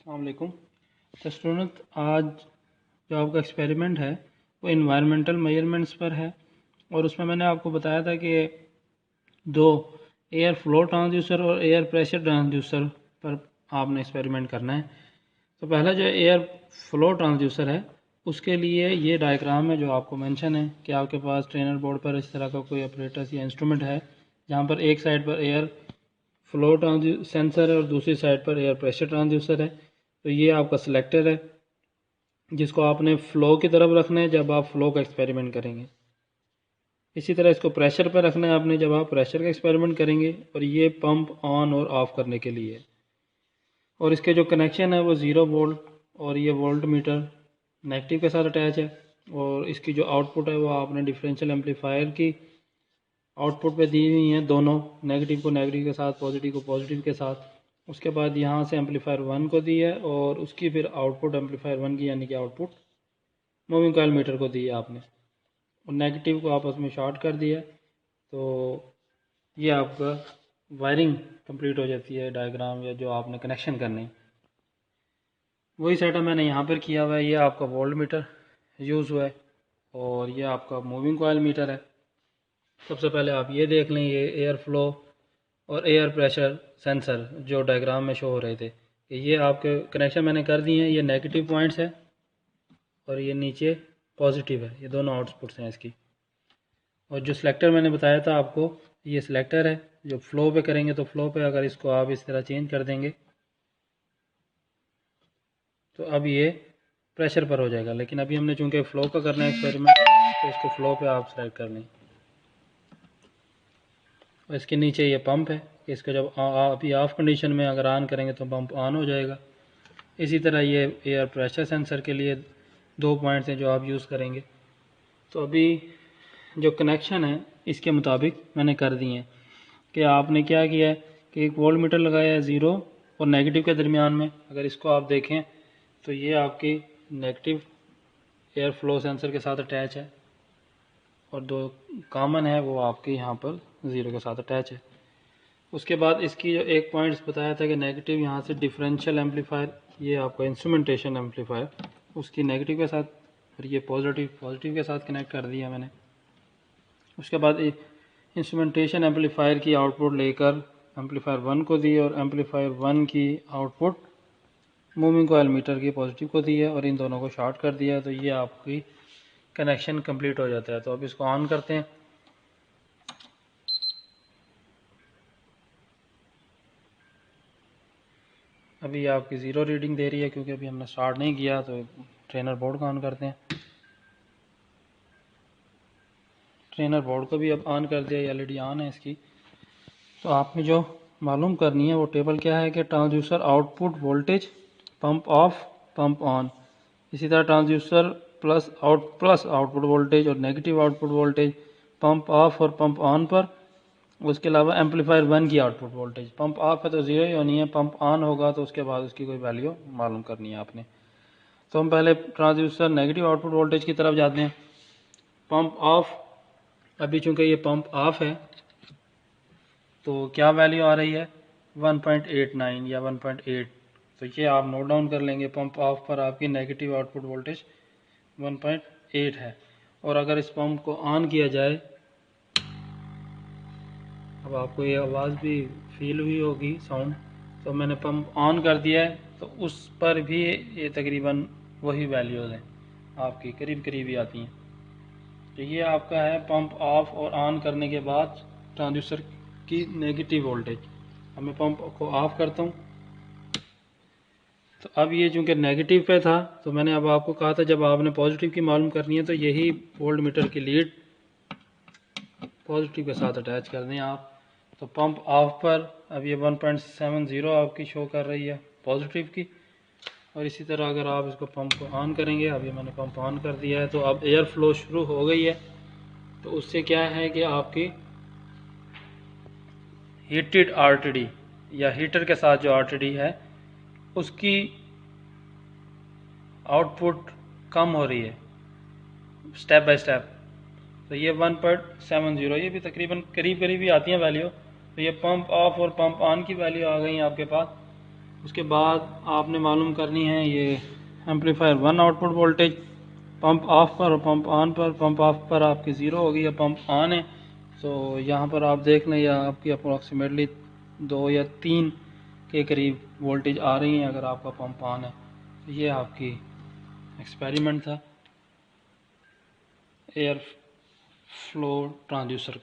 अस्सलाम वालेकुम। तो स्टूडेंट, आज जो आपका एक्सपेरिमेंट है वो इन्वायरमेंटल मेजरमेंट्स पर है और उसमें मैंने आपको बताया था कि दो एयर फ्लो ट्रांसड्यूसर और एयर प्रेशर ट्रांसड्यूसर पर आपने एक्सपेरिमेंट करना है। तो पहला जो एयर फ्लो ट्रांसड्यूसर है उसके लिए ये डायग्राम है जो आपको मेंशन है कि आपके पास ट्रेनर बोर्ड पर इस तरह का कोई ऑपरेटर्स या इंस्ट्रूमेंट है जहाँ पर एक साइड पर एयर फ्लो सेंसर है और दूसरी साइड पर एयर प्रेशर ट्रांसड्यूसर है। तो ये आपका सिलेक्टर है जिसको आपने फ़्लो की तरफ रखना है जब आप फ़्लो का एक्सपेरिमेंट करेंगे। इसी तरह इसको प्रेशर पर रखना है आपने जब आप प्रेशर का एक्सपेरिमेंट करेंगे, और ये पंप ऑन और ऑफ़ करने के लिए। और इसके जो कनेक्शन है वो 0 वोल्ट और ये वोल्ट मीटर नेगेटिव के साथ अटैच है। और इसकी जो आउटपुट है वो आपने डिफरेंशियल एम्पलीफायर की आउटपुट पे दी हुई हैं, दोनों नेगेटिव को नेगेटिव के साथ, पॉजिटिव को पॉजिटिव के साथ। उसके बाद यहाँ से एम्पलीफायर 1 को दी है और उसकी फिर आउटपुट एम्पलीफायर 1 की यानी कि आउटपुट मूविंग कॉइल मीटर को दी है आपने, और नेगेटिव को आपस में शॉर्ट कर दिया। तो ये आपका वायरिंग कंप्लीट हो जाती है, डायग्राम या जो आपने कनेक्शन करने हैं वही सेटअप मैंने यहाँ पर किया हुआ है। ये आपका वोल्ट मीटर यूज़ हुआ है और ये आपका मूविंग कॉइल मीटर है। सबसे पहले आप ये देख लें, ये एयर फ्लो और एयर प्रेशर सेंसर जो डायग्राम में शो हो रहे थे कि ये आपके कनेक्शन मैंने कर दिए हैं। ये नेगेटिव पॉइंट्स है और ये नीचे पॉजिटिव है, ये दोनों आउटपुट्स हैं इसकी। और जो सिलेक्टर मैंने बताया था आपको, ये सिलेक्टर है जो फ्लो पे करेंगे। तो फ्लो पे अगर इसको आप इस तरह चेंज कर देंगे तो अब ये प्रेशर पर हो जाएगा, लेकिन अभी हमने चूंकि फ्लो का करना है एक्सपेरिमेंट तो इसको फ्लो पे आप सेलेक्ट कर लें। और इसके नीचे ये पंप है, इसका जब अभी ऑफ कंडीशन में अगर ऑन करेंगे तो पंप ऑन हो जाएगा। इसी तरह ये एयर प्रेशर सेंसर के लिए 2 पॉइंट्स हैं जो आप यूज़ करेंगे। तो अभी जो कनेक्शन है इसके मुताबिक मैंने कर दिए हैं कि आपने क्या किया है कि एक वोल्ट मीटर लगाया है 0 और नेगेटिव के दरमियान में। अगर इसको आप देखें तो ये आपकी नेगेटिव एयर फ्लो सेंसर के साथ अटैच है और दो कॉमन है वो आपके यहाँ पर 0 के साथ अटैच है। उसके बाद इसकी जो एक पॉइंट्स बताया था कि नेगेटिव यहाँ से डिफरेंशियल एम्पलीफायर, ये आपका इंस्ट्रूमेंटेशन एम्पलीफायर, उसकी नेगेटिव के साथ, फिर ये पॉजिटिव के साथ कनेक्ट कर दिया मैंने। उसके बाद इंस्ट्रूमेंटेशन एम्पलीफायर की आउटपुट लेकर एम्पलीफायर 1 को दी और एम्पलीफायर 1 की आउटपुट मूविंग कॉइल मीटर की पॉजिटिव को दी है और इन दोनों को शॉर्ट कर दिया। तो ये आपकी कनेक्शन कंप्लीट हो जाता है। तो अब इसको ऑन करते हैं। अभी आपकी 0 रीडिंग दे रही है क्योंकि अभी हमने स्टार्ट नहीं किया। तो ट्रेनर बोर्ड को ऑन करते हैं। ट्रेनर बोर्ड को भी अब ऑन कर दिया, एलईडी ऑन है इसकी। तो आपने जो मालूम करनी है वो टेबल क्या है कि transducer output voltage pump of pump on, इसी तरह ट्रांसड्यूसर प्लस आउटपुट वोल्टेज और negative output voltage pump of और पंप ऑन पर। उसके अलावा एम्पलीफायर 1 की आउटपुट वोल्टेज, पंप ऑफ है तो 0 ही होनी है, पंप ऑन होगा तो उसके बाद उसकी कोई वैल्यू मालूम करनी है आपने। तो हम पहले ट्रांसड्यूसर नेगेटिव आउटपुट वोल्टेज की तरफ जाते हैं। पंप ऑफ, अभी चूंकि ये पंप ऑफ है तो क्या वैल्यू आ रही है 1.89 या 1.8। तो ये आप नोट डाउन कर लेंगे। पंप ऑफ पर आपकी नेगेटिव आउटपुट वोल्टेज 1.8 है। और अगर इस पंप को ऑन किया जाए, अब आपको ये आवाज़ भी फील हुई होगी साउंड, तो मैंने पंप ऑन कर दिया है तो उस पर भी ये तकरीबन वही वैल्यूज़ हैं आपकी, करीब करीब ही आती हैं। तो ये आपका है पंप ऑफ और ऑन करने के बाद ट्रांसड्यूसर की नेगेटिव वोल्टेज। अब मैं पंप को ऑफ करता हूँ। तो अब ये चूँकि नेगेटिव पे था तो मैंने अब आपको कहा था जब आपने पॉजिटिव की मालूम करनी है तो यही वोल्ट मीटर की लीड पॉजिटिव के साथ अटैच कर दें आप। तो पंप ऑफ पर अब ये 1.70 आपकी शो कर रही है पॉजिटिव की। और इसी तरह अगर आप इसको पंप को ऑन करेंगे, अभी मैंने पंप ऑन कर दिया है तो अब एयर फ्लो शुरू हो गई है। तो उससे क्या है कि आपकी हीटेड आरटीडी या हीटर के साथ जो आरटीडी है उसकी आउटपुट कम हो रही है स्टेप बाय स्टेप। तो ये 1.70, ये भी तकरीबन करीब करीब ही आती हैं वैल्यू। तो ये पंप ऑफ और पंप ऑन की वैल्यू आ गई आपके पास। उसके बाद आपने मालूम करनी है ये amplifier 1 output voltage, pump of पर और पंप ऑन पर। पंप ऑफ पर आपकी ज़ीरो होगी या पंप ऑन है, तो यहाँ पर आप देख लें, या आपकी अप्रॉक्सीमेटली 2 या 3 के करीब वोल्टेज आ रही है अगर आपका पंप ऑन है। तो ये आपकी एक्सपेरिमेंट था एयर फ्लो ट्रांसड्यूसर